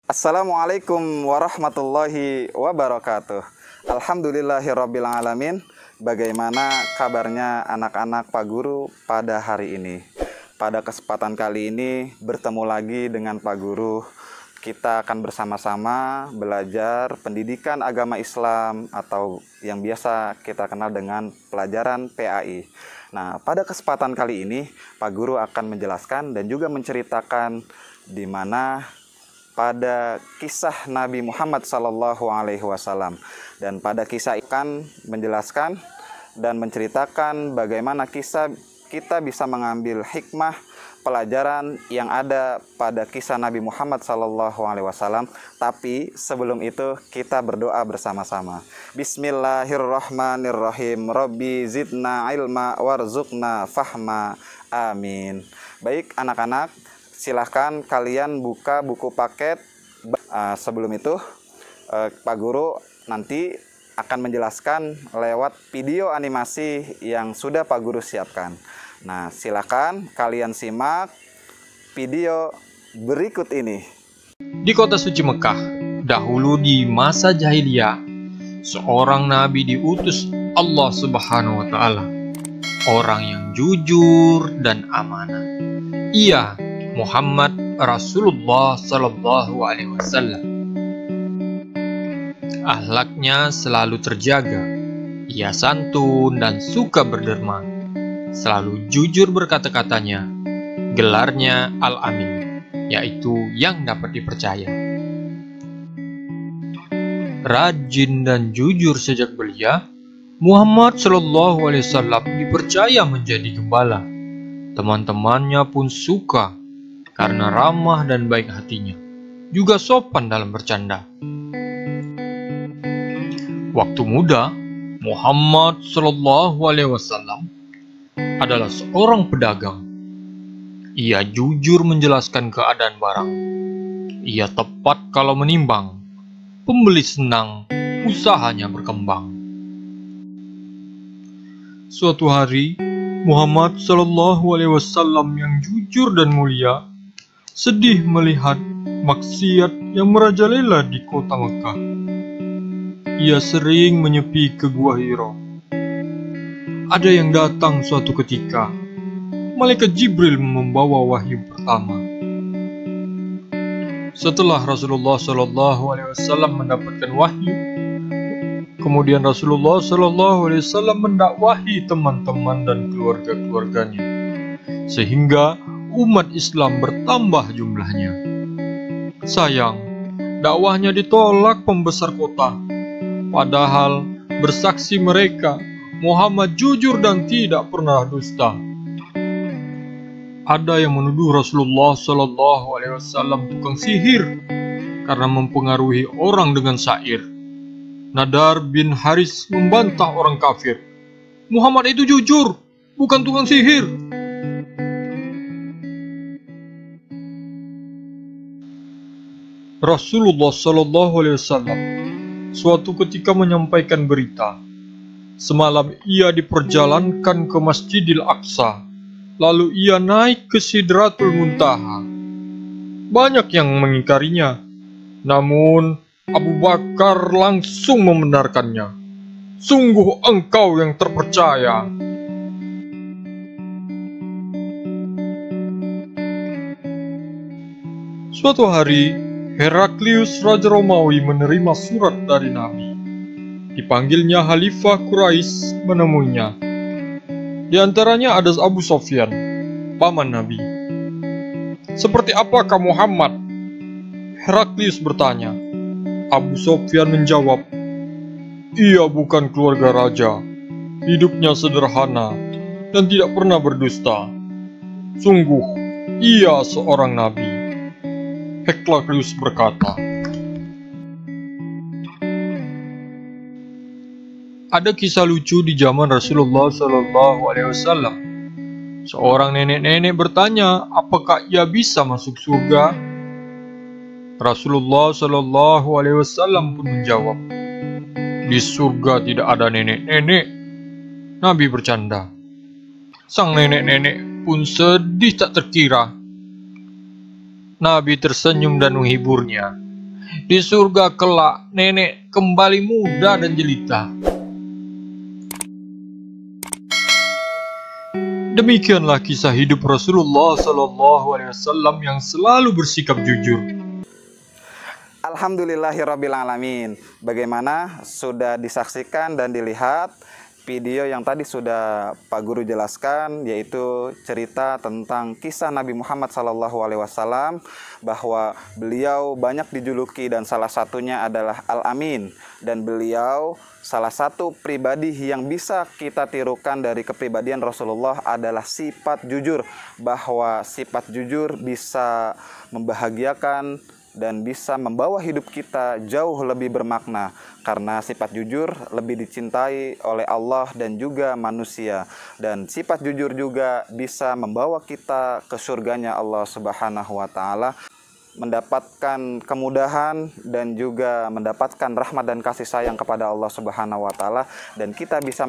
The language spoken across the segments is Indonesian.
Assalamualaikum warahmatullahi wabarakatuh. Alhamdulillahirabbil alamin. Bagaimana kabarnya anak-anak Pak Guru pada hari ini? Pada kesempatan kali ini bertemu lagi dengan Pak Guru. Kita akan bersama-sama belajar pendidikan agama Islam atau yang biasa kita kenal dengan pelajaran PAI. Nah, pada kesempatan kali ini Pak Guru akan menjelaskan dan juga menceritakan di mana pada kisah Nabi Muhammad SAW, dan pada kisah akan menjelaskan dan menceritakan bagaimana kisah kita bisa mengambil hikmah pelajaran yang ada pada kisah Nabi Muhammad SAW. Tapi sebelum itu kita berdoa bersama-sama. Bismillahirrahmanirrahim. Rabbi zidna ilma warzuqna fahma. Amin. Baik anak-anak, silahkan kalian buka buku paket. Sebelum itu Pak Guru nanti akan menjelaskan lewat video animasi yang sudah Pak Guru siapkan. Nah, silakan kalian simak video berikut ini. Di kota suci Mekah, dahulu di masa jahiliyah, seorang nabi diutus Allah Subhanahu wa taala. Orang yang jujur dan amanah. Ia Muhammad Rasulullah sallallahu alaihi wasallam. Akhlaknya selalu terjaga. Ia santun dan suka berderma. Selalu jujur berkata-katanya. Gelarnya Al-Amin, yaitu yang dapat dipercaya. Rajin dan jujur sejak belia, Muhammad Shallallahu Alaihi Wasallam dipercaya menjadi gembala. Teman-temannya pun suka karena ramah dan baik hatinya, juga sopan dalam bercanda. Waktu muda, Muhammad Shallallahu Alaihi Wasallam adalah seorang pedagang. Ia jujur menjelaskan keadaan barang. Ia tepat kalau menimbang. Pembeli senang, usahanya berkembang. Suatu hari, Muhammad Shallallahu Alaihi Wasallam yang jujur dan mulia sedih melihat maksiat yang merajalela di kota Mekah. Ia sering menyepi ke Gua Hira. Ada yang datang suatu ketika. Malaikat Jibril membawa wahyu pertama. Setelah Rasulullah SAW mendapatkan wahyu, kemudian Rasulullah SAW mendakwahi teman-teman dan keluarga-keluarganya, sehingga umat Islam bertambah jumlahnya. Sayang, dakwahnya ditolak pembesar kota. Padahal bersaksi mereka, Muhammad jujur dan tidak pernah dusta. Ada yang menuduh Rasulullah SAW tukang sihir karena mempengaruhi orang dengan syair. Nadar bin Haris membantah orang kafir. Muhammad itu jujur, bukan tukang sihir. Rasulullah SAW suatu ketika menyampaikan berita. Semalam ia diperjalankan ke Masjidil Aqsa, lalu ia naik ke Sidratul Muntaha. Banyak yang mengingkarinya, namun Abu Bakar langsung membenarkannya. Sungguh engkau yang terpercaya. Suatu hari, Heraklius Raja Romawi menerima surat dari Nabi. Dipanggilnya Khalifah Quraisy menemuinya. Di antaranya ada Abu Sufyan, paman Nabi. Seperti apakah Muhammad? Heraklius bertanya. Abu Sufyan menjawab, ia bukan keluarga raja. Hidupnya sederhana dan tidak pernah berdusta. Sungguh, ia seorang nabi. Heraklius berkata, ada kisah lucu di zaman Rasulullah SAW. Seorang nenek-nenek bertanya, apakah ia bisa masuk surga? Rasulullah SAW pun menjawab, di surga tidak ada nenek-nenek. Nabi bercanda. Sang nenek-nenek pun sedih tak terkira. Nabi tersenyum dan menghiburnya. Di surga kelak, nenek kembali muda dan jelita. Demikianlah kisah hidup Rasulullah SAW yang selalu bersikap jujur. Alhamdulillahirrabbilalamin. Bagaimana sudah disaksikan dan dilihat video yang tadi sudah Pak Guru jelaskan, yaitu cerita tentang kisah Nabi Muhammad SAW, bahwa beliau banyak dijuluki dan salah satunya adalah Al-Amin, dan beliau salah satu pribadi yang bisa kita tirukan dari kepribadian Rasulullah adalah sifat jujur, bahwa sifat jujur bisa membahagiakan dan bisa membawa hidup kita jauh lebih bermakna, karena sifat jujur lebih dicintai oleh Allah dan juga manusia, dan sifat jujur juga bisa membawa kita ke surganya Allah Subhanahu wa Ta'ala, mendapatkan kemudahan dan juga mendapatkan rahmat dan kasih sayang kepada Allah Subhanahu wa Ta'ala, dan kita bisa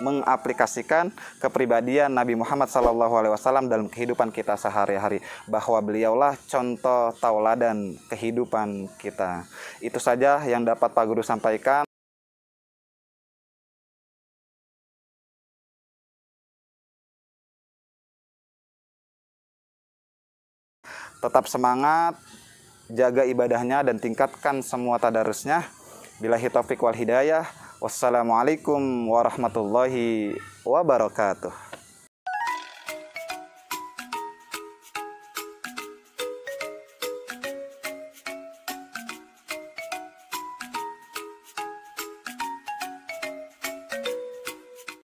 mengaplikasikan kepribadian Nabi Muhammad SAW dalam kehidupan kita sehari-hari, bahwa beliaulah contoh tauladan kehidupan kita. Itu saja yang dapat Pak Guru sampaikan. Tetap semangat, jaga ibadahnya dan tingkatkan semua tadarusnya. Billahi taufik wal hidayah. Wassalamualaikum warahmatullahi wabarakatuh.